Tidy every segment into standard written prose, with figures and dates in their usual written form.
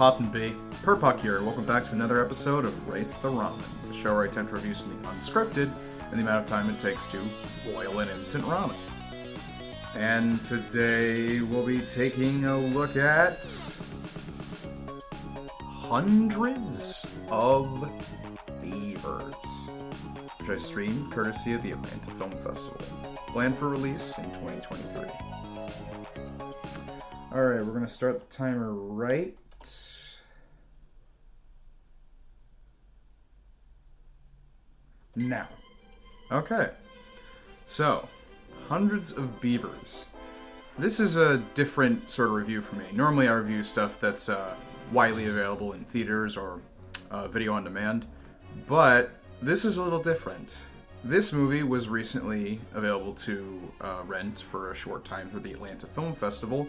Poppin' B, Perpuck here, and welcome back to another episode of Race the Ramen, the show where I attempt to review something unscripted and the amount of time it takes to boil an instant ramen. And today we'll be taking a look at hundreds of Beavers, which I streamed courtesy of the Atlanta Film Festival, planned for release in 2023. Alright, we're going to start the timer right now. Okay, so, hundreds of Beavers. This is a different sort of review for me. Normally I review stuff that's widely available in theaters or video on demand, but this is a little different. This movie was recently available to rent for a short time through the Atlanta Film Festival,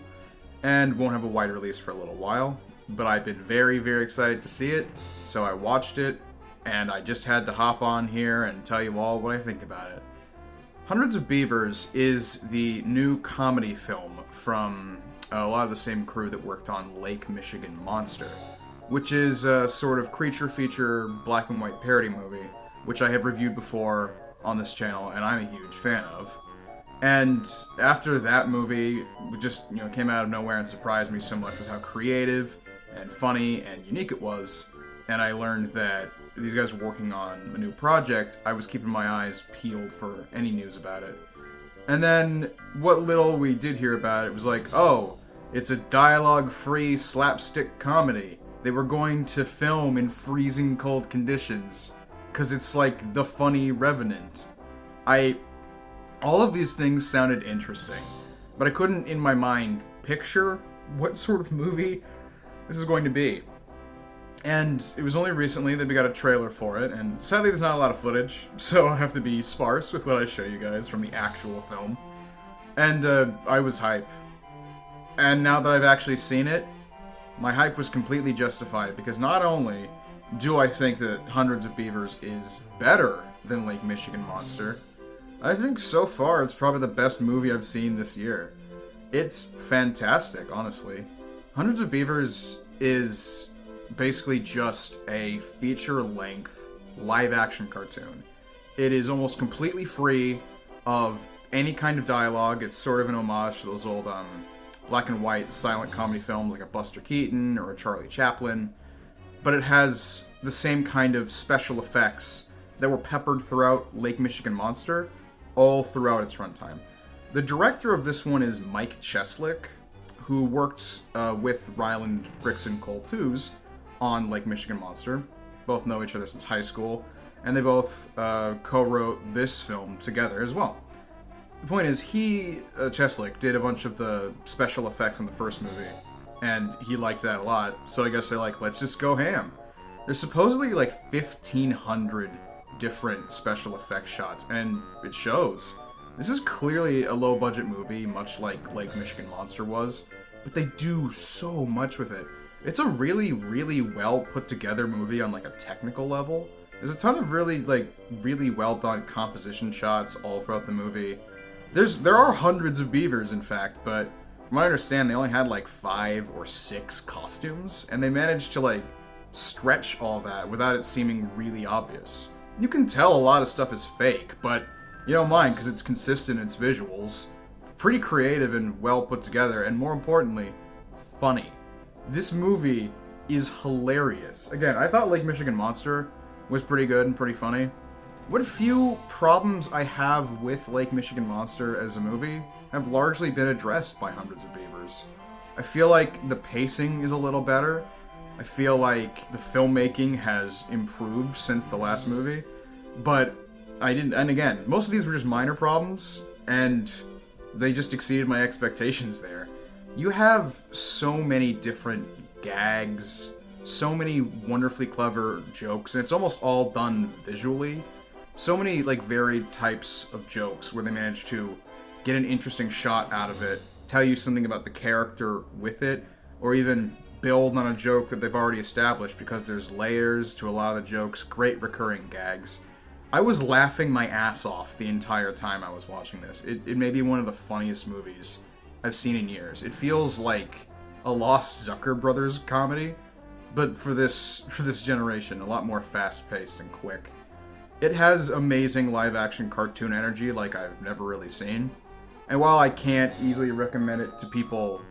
and won't have a wide release for a little while, but I've been very, very excited to see it, so I watched it, and I just had to hop on here and tell you all what I think about it. Hundreds of Beavers is the new comedy film from a lot of the same crew that worked on Lake Michigan Monster, which is a sort of creature feature black and white parody movie, which I have reviewed before on this channel, and I'm a huge fan of. And after that movie, it just came out of nowhere and surprised me so much with how creative and funny and unique it was, and I learned that these guys were working on a new project. I was keeping my eyes peeled for any news about it. And then what little we did hear about it was like, oh, it's a dialogue-free slapstick comedy. They were going to film in freezing cold conditions, because it's like the funny Revenant. All of these things sounded interesting, but I couldn't, in my mind, picture what sort of movie this is going to be. And it was only recently that we got a trailer for it, and sadly there's not a lot of footage, so I have to be sparse with what I show you guys from the actual film. And I was hype. And now that I've actually seen it, my hype was completely justified, because not only do I think that Hundreds of Beavers is better than Lake Michigan Monster, I think so far it's probably the best movie I've seen this year. It's fantastic, honestly. Hundreds of Beavers is basically just a feature-length live-action cartoon. It is almost completely free of any kind of dialogue. It's sort of an homage to those old black and white silent comedy films like a Buster Keaton or a Charlie Chaplin, but it has the same kind of special effects that were peppered throughout Lake Michigan Monster, all throughout its runtime. The director of this one is Mike Cheslik, who worked with Ryland, Brickson, Tews on Lake Michigan Monster. Both know each other since high school, and they both co-wrote this film together as well. The point is, Cheslik, did a bunch of the special effects in the first movie, and he liked that a lot, so I guess they're like, let's just go ham. There's supposedly like 1,500 different special effects shots, and it shows. This is clearly a low-budget movie, much like Lake Michigan Monster was, but they do so much with it. It's a really, really well put together movie on like a technical level. There's a ton of really well done composition shots all throughout the movie. There are hundreds of beavers, in fact, but from what I understand, they only had like 5 or 6 costumes, and they managed to like stretch all that without it seeming really obvious. You can tell a lot of stuff is fake, but you don't mind because it's consistent in its visuals. Pretty creative and well put together, and more importantly, funny. This movie is hilarious. Again, I thought Lake Michigan Monster was pretty good and pretty funny. What few problems I have with Lake Michigan Monster as a movie have largely been addressed by Hundreds of Beavers. I feel like the pacing is a little better. I feel like the filmmaking has improved since the last movie, but and again, most of these were just minor problems, and they just exceeded my expectations there. You have so many different gags, so many wonderfully clever jokes, and it's almost all done visually. So many like varied types of jokes where they manage to get an interesting shot out of it, tell you something about the character with it, or even build on a joke that they've already established because there's layers to a lot of the jokes, great recurring gags. I was laughing my ass off the entire time I was watching this. It may be one of the funniest movies I've seen in years. It feels like a Lost Zucker Brothers comedy, but for this generation, a lot more fast-paced and quick. It has amazing live-action cartoon energy like I've never really seen. And while I can't easily recommend it to people,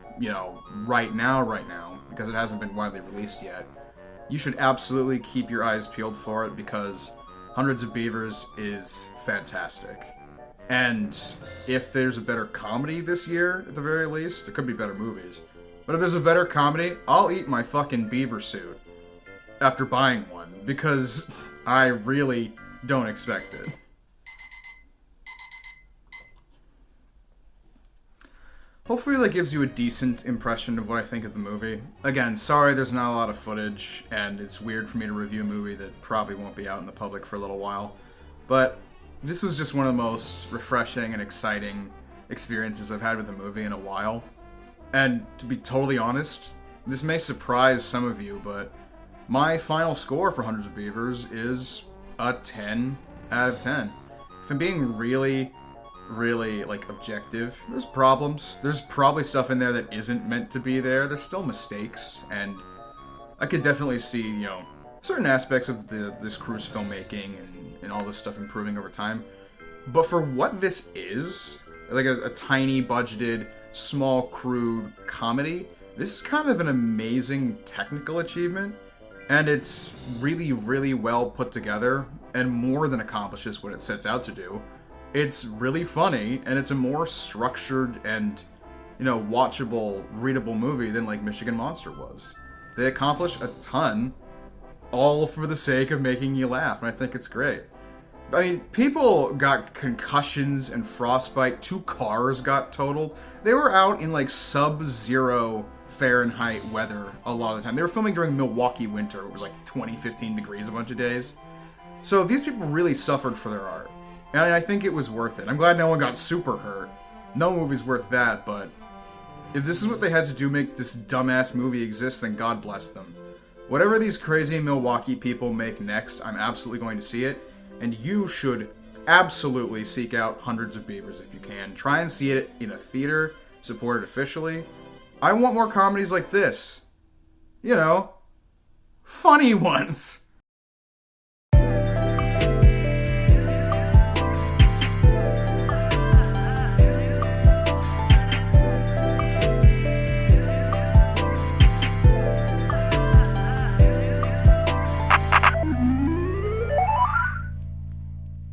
right now, because it hasn't been widely released yet, you should absolutely keep your eyes peeled for it because Hundreds of Beavers is fantastic. And if there's a better comedy this year, at the very least, there could be better movies. But if there's a better comedy, I'll eat my fucking beaver suit after buying one, because I really don't expect it. Hopefully that gives you a decent impression of what I think of the movie. Again, sorry there's not a lot of footage, and it's weird for me to review a movie that probably won't be out in the public for a little while. But this was just one of the most refreshing and exciting experiences I've had with a movie in a while. And to be totally honest, this may surprise some of you, but my final score for Hundreds of Beavers is a 10 out of 10. If I'm being really objective, there's problems. There's probably stuff in there that isn't meant to be there. There's still mistakes, and I could definitely see, certain aspects of this crew's filmmaking and all this stuff improving over time. But for what this is, like a tiny budgeted, small crewed comedy, this is kind of an amazing technical achievement, and it's really, really well put together, and more than accomplishes what it sets out to do. It's really funny, and it's a more structured and, watchable, readable movie than, like, Michigan Monster was. They accomplish a ton, all for the sake of making you laugh, and I think it's great. I mean, people got concussions and frostbite, 2 cars got totaled. They were out in, like, sub-zero Fahrenheit weather a lot of the time. They were filming during Milwaukee winter. It was, like, 15 degrees a bunch of days. So these people really suffered for their art. And I think it was worth it. I'm glad no one got super hurt. No movie's worth that, but if this is what they had to do to make this dumbass movie exist, then God bless them. Whatever these crazy Milwaukee people make next, I'm absolutely going to see it. And you should absolutely seek out Hundreds of Beavers if you can. Try and see it in a theater, support it officially. I want more comedies like this. Funny ones.